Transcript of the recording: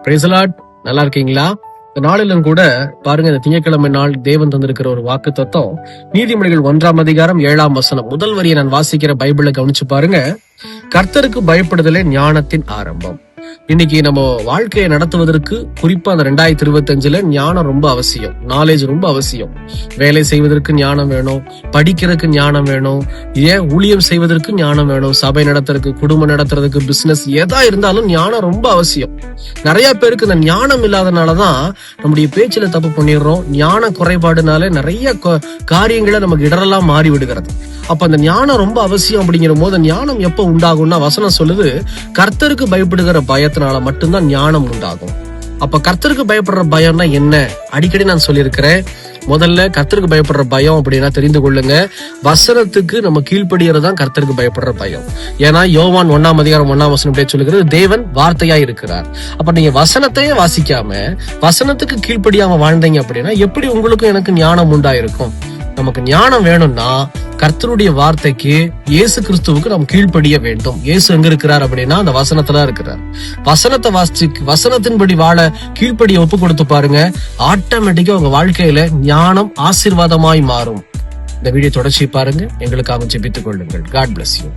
Praise the Lord. நல்லா இருக்கீங்களா? இந்த நாளிலும் கூட பாருங்க, இந்த திங்கட்கிழமை நாள் தேவன் தந்திருக்கிற ஒரு வாக்கு தத்துவம் நீதிமொழிகள் 1:7 முதல் வரியை நான் வாசிக்கிற பைபிளை கவனிச்சு பாருங்க. கர்த்தருக்கு பயப்படுதலே ஞானத்தின் ஆரம்பம். இன்னைக்கு நம்ம வாழ்க்கையை நடத்துவதற்கு, குறிப்பா அந்த 2025 ஞானம் ரொம்ப அவசியம். நாலேஜ் ரொம்ப அவசியம். வேலை செய்வதற்கு ஞானம் வேணும், படிக்கிறதுக்கு ஞானம் வேணும், ஏன் ஊழியம் செய்வதற்கு ஞானம் வேணும், சபை நடத்துறதுக்கு, குடும்பம் நடத்துறதுக்கு, பிசினஸ் எதா இருந்தாலும் ஞானம் ரொம்ப அவசியம். நிறைய பேருக்கு இந்த ஞானம் இல்லாதனாலதான் நம்முடைய பேச்சுல தப்பு பண்ணிடுறோம். ஞான குறைபாடுனால நிறைய காரியங்களை நமக்கு இடரெல்லாம் மாறி விடுகிறது. அப்ப அந்த ஞானம் ரொம்ப அவசியம். அப்படிங்கிற போது ஞானம் எப்ப உண்டாகும்னா, வசனம் சொல்லுது, கர்த்தருக்கு பயப்படுகிற பயத்தினால மட்டும்தான் ஞானம் உண்டாகும். அப்ப கர்த்தருக்கு பயப்படுற பயம்னா என்ன? அடிக்கடி நான் சொல்லியிருக்கிறேன். முதல்ல கர்த்தருக்கு பயப்படுற பயம் அப்படின்னா தெரிந்து கொள்ளுங்க, வசனத்துக்கு நம்ம கீழ்ப்படியறதுதான் கர்த்தருக்கு பயப்படுற பயம். ஏன்னா யோவான் 1:1 இப்படியே சொல்லுகிறது, தேவன் வார்த்தையா இருக்கிறார். அப்ப நீங்க வசனத்தையே வாசிக்காம வசனத்துக்கு கீழ்ப்படியாம வாழ்ந்தீங்க அப்படின்னா எப்படி உங்களுக்கும் எனக்கு ஞானம் உண்டாயிருக்கும்? நமக்கு ஞானம் வேணும்னா கர்த்தருடைய வார்த்தைக்கு, இயேசு கிறிஸ்துவுக்கு நாம் கீழ்ப்படிய வேண்டும். இயேசு எங்க இருக்கிறார் அப்படின்னா அந்த வசனத்துல இருக்கிறார். வசனத்தை வாசிச்சு வசனத்தின்படி வாழ கீழ்ப்படிய ஒப்பு கொடுத்து பாருங்க, ஆட்டோமேட்டிக்கா உங்க வாழ்க்கையில ஞானம் ஆசீர்வாதமாய் மாறும். இந்த வீடியோ தொடர்ச்சி பாருங்க. எங்களுக்காக ஜெபித்துக் கொள்ளுங்கள். God bless you.